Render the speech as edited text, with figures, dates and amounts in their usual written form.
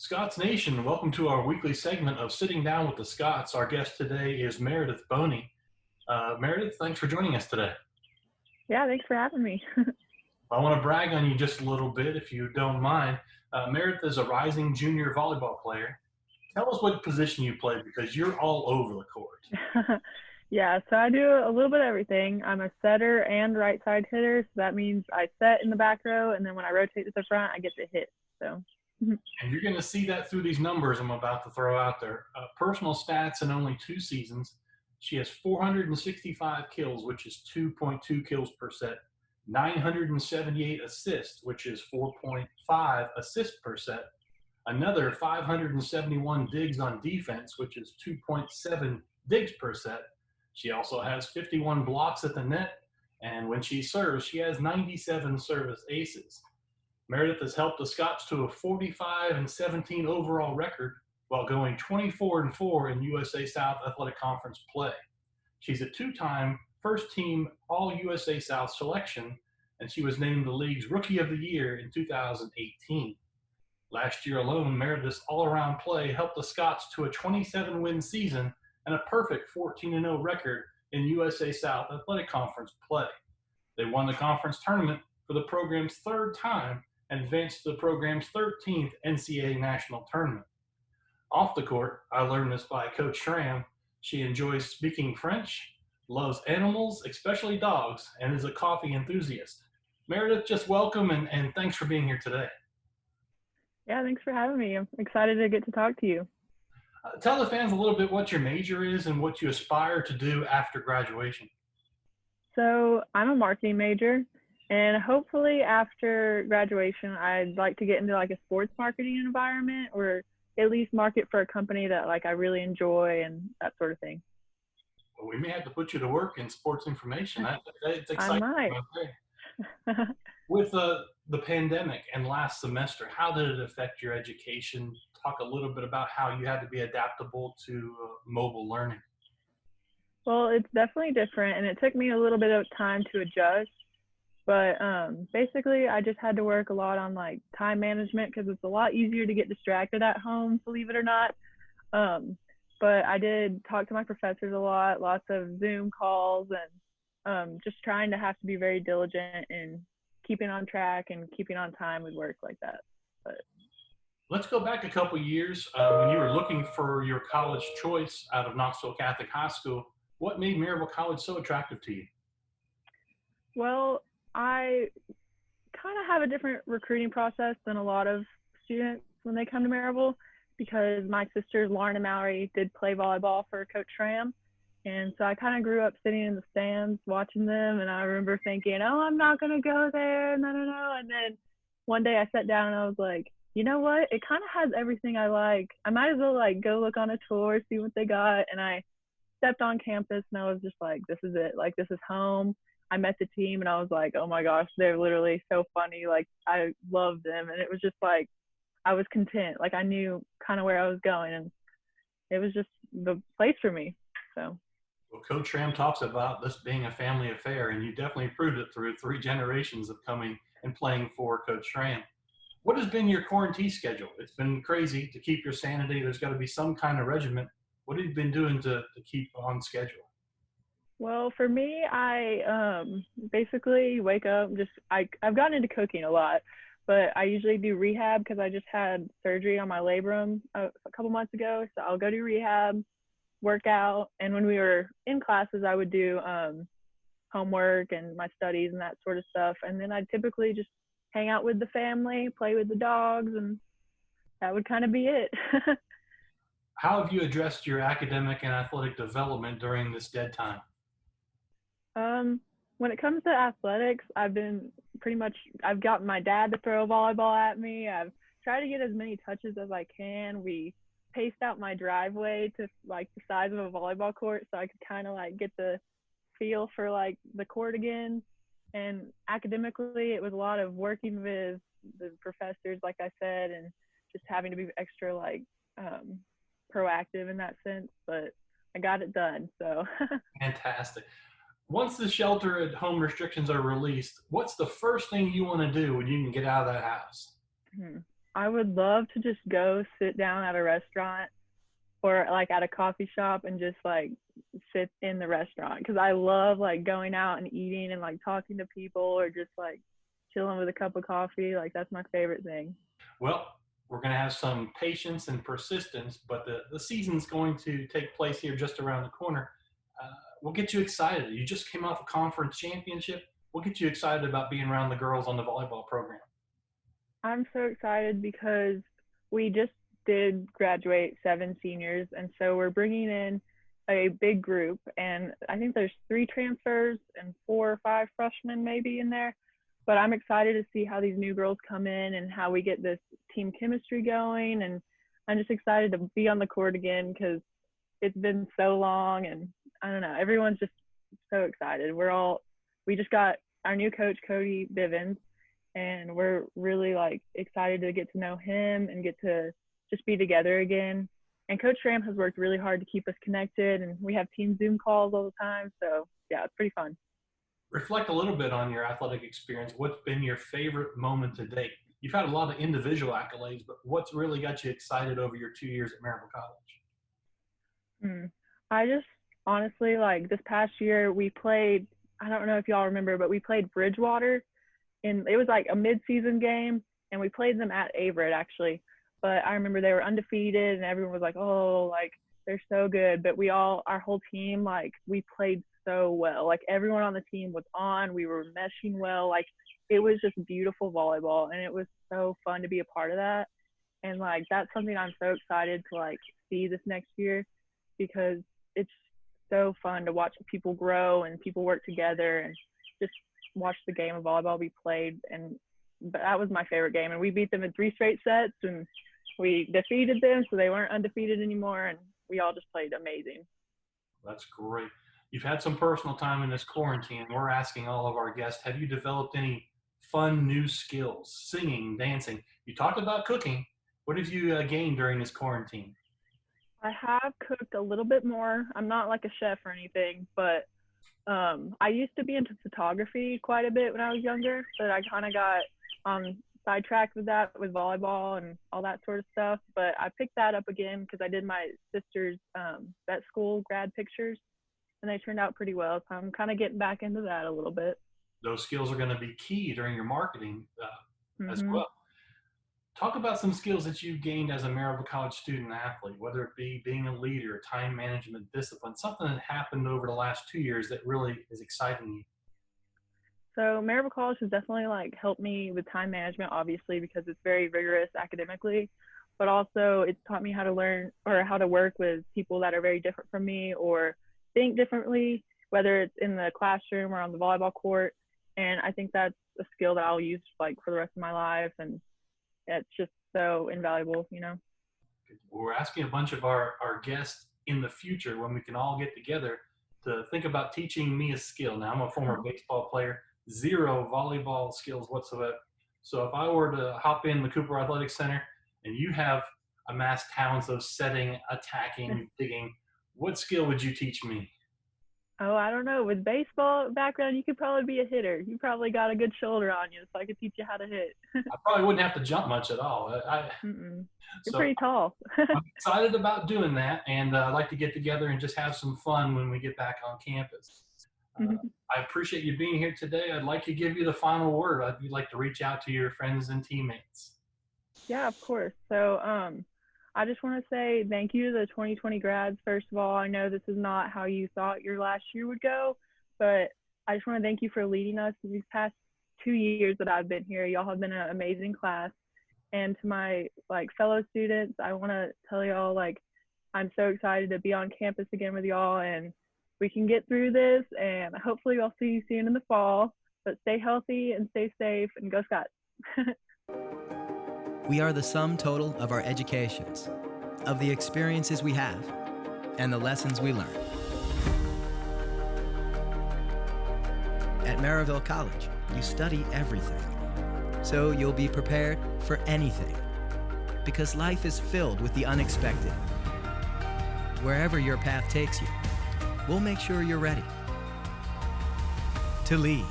Scots Nation, welcome to our weekly segment of Sitting Down with the Scots. Our guest today is Meredith Bonee. Meredith, thanks for joining us today. Yeah, thanks for having me. I want to brag on you just a little bit, if you don't mind. Meredith is a rising junior volleyball player. Tell us what position you play, because you're all over the court. Yeah, so I do a little bit of everything. I'm a setter and right side hitter, so that means I set in the back row, and then when I rotate to the front, I get to hit. So. And you're going to see that through these numbers I'm about to throw out there. Personal stats in only 2 seasons. She has 465 kills, which is 2.2 kills per set. 978 assists, which is 4.5 assists per set. Another 571 digs on defense, which is 2.7 digs per set. She also has 51 blocks at the net, and when she serves, she has 97 service aces. Meredith has helped the Scots to a 45-17 overall record while going 24-4 in USA South Athletic Conference play. She's a 2-time first-team All-USA South selection, and she was named the league's Rookie of the Year in 2018. Last year alone, Meredith's all-around play helped the Scots to a 27-win season and a perfect 14-0 record in USA South Athletic Conference play. They won the conference tournament for the program's 3rd time and advanced to the program's 13th NCAA national tournament. Off the court, I learned this by Coach Schramm. She enjoys speaking French, loves animals, especially dogs, and is a coffee enthusiast. Meredith, just welcome and thanks for being here today. Yeah, thanks for having me. I'm excited to get to talk to you. Tell the fans a little bit what your major is and what you aspire to do after graduation. So I'm a marketing major, and hopefully after graduation, I'd like to get into like a sports marketing environment, or at least market for a company that like I really enjoy and that sort of thing. Well, we may have to put you to work in sports information. It's exciting. I might. With the pandemic and last semester, how did it affect your education? Talk a little bit about how you had to be adaptable to mobile learning. Well, it's definitely different, and it took me a little bit of time to adjust. But basically, I just had to work a lot on like time management, because it's a lot easier to get distracted at home, believe it or not. But I did talk to my professors a lot, lots of Zoom calls, and just trying to have to be very diligent in keeping on track and keeping on time with work like that. But let's go back a couple years when you were looking for your college choice out of Knoxville Catholic High School. What made Maryville College so attractive to you? Well, I kind of have a different recruiting process than a lot of students when they come to Maryville, because my sisters, Lauren and Mallory, did play volleyball for Coach Schramm. And so I kind of grew up sitting in the stands watching them, and I remember thinking, oh, I'm not going to go there, no. And then one day I sat down and I was like, you know what? It kind of has everything I like. I might as well like go look on a tour, see what they got. And I stepped on campus and I was just like, this is it. Like, this is home. I met the team and I was like, oh my gosh, they're literally so funny. Like, I love them. And it was just like, I was content. Like, I knew kind of where I was going, and it was just the place for me. So. Well, Coach Schramm talks about this being a family affair, and you definitely proved it through 3 generations of coming and playing for Coach Schramm. What has been your quarantine schedule? It's been crazy to keep your sanity. There's got to be some kind of regimen. What have you been doing to keep on schedule? Well, for me, I basically wake up, I've gotten into cooking a lot, but I usually do rehab because I just had surgery on my labrum a couple months ago. So I'll go to rehab, work out, and when we were in classes, I would do homework and my studies and that sort of stuff. And then I'd typically just hang out with the family, play with the dogs, and that would kind of be it. How have you addressed your academic and athletic development during this dead time? When it comes to athletics, I've gotten my dad to throw a volleyball at me. I've tried to get as many touches as I can. We paced out my driveway to like the size of a volleyball court, so I could kind of like get the feel for like the court again. And academically, it was a lot of working with the professors, like I said, and just having to be extra like proactive in that sense. But I got it done. So fantastic. Once the shelter at home restrictions are released, what's the first thing you want to do when you can get out of that house? I would love to just go sit down at a restaurant or like at a coffee shop and just like sit in the restaurant, because I love like going out and eating and like talking to people or just like chilling with a cup of coffee. Like that's my favorite thing. Well, we're going to have some patience and persistence, but the season's going to take place here just around the corner. Uh, we'll get you excited. You just came off a conference championship. We'll get you excited about being around the girls on the volleyball program. I'm so excited because we just did graduate 7 seniors, and so we're bringing in a big group, and I think there's 3 transfers and 4 or 5 freshmen maybe in there. But I'm excited to see how these new girls come in and how we get this team chemistry going, and I'm just excited to be on the court again because it's been so long, and I don't know, everyone's just so excited. We just got our new coach, Cody Bivens, and we're really like excited to get to know him and get to just be together again. And Coach Ram has worked really hard to keep us connected, and we have team Zoom calls all the time. So yeah, it's pretty fun. Reflect a little bit on your athletic experience. What's been your favorite moment to date? You've had a lot of individual accolades, but what's really got you excited over your 2 years at Maryville College? I just honestly, like this past year, we played, I don't know if y'all remember, but we played Bridgewater, and it was like a mid-season game, and we played them at Averett actually. But I remember they were undefeated, and everyone was like, oh, like they're so good. But our whole team, like we played so well. Like everyone on the team was on. We were meshing well. Like it was just beautiful volleyball, and it was so fun to be a part of that. And like that's something I'm so excited to like see this next year, because it's so fun to watch people grow and people work together and just watch the game of volleyball be played. And that was my favorite game, and we beat them in 3 straight sets, and we defeated them, so they weren't undefeated anymore, and we all just played amazing. That's great. You've had some personal time in this quarantine. We're asking all of our guests, have you developed any fun new skills, singing, dancing? You talked about cooking. What have you gained during this quarantine? I have cooked a little bit more. I'm not like a chef or anything, but I used to be into photography quite a bit when I was younger, but I kind of got sidetracked with that, with volleyball and all that sort of stuff. But I picked that up again because I did my sister's vet school grad pictures, and they turned out pretty well. So I'm kind of getting back into that a little bit. Those skills are going to be key during your marketing as well. Talk about some skills that you've gained as a Maryville College student athlete, whether it be being a leader, time management, discipline, something that happened over the last 2 years that really is exciting you. So Maryville College has definitely like helped me with time management, obviously, because it's very rigorous academically, but also it's taught me how to learn or how to work with people that are very different from me or think differently, whether it's in the classroom or on the volleyball court. And I think that's a skill that I'll use like for the rest of my life, and it's just so invaluable, you know. We're asking a bunch of our guests in the future, when we can all get together, to think about teaching me a skill. Now, I'm a former baseball player, 0 volleyball skills whatsoever. So if I were to hop in the Cooper Athletic Center and you have amassed talents of setting, attacking, digging, what skill would you teach me? Oh, I don't know. With baseball background, you could probably be a hitter. You probably got a good shoulder on you, so I could teach you how to hit. I probably wouldn't have to jump much at all. You're pretty tall. I'm excited about doing that, and I'd like to get together and just have some fun when we get back on campus. I appreciate you being here today. I'd like to give you the final word. I'd like to reach out to your friends and teammates. Yeah, of course. So I just want to say thank you to the 2020 grads. First of all, I know this is not how you thought your last year would go, but I just want to thank you for leading us these past 2 years that I've been here. Y'all have been an amazing class. And to my like fellow students, I want to tell y'all like I'm so excited to be on campus again with y'all, and we can get through this, and hopefully I'll see you soon in the fall. But stay healthy and stay safe, and go Scots. We are the sum total of our educations, of the experiences we have, and the lessons we learn. At Maryville College, you study everything, so you'll be prepared for anything, because life is filled with the unexpected. Wherever your path takes you, we'll make sure you're ready to lead.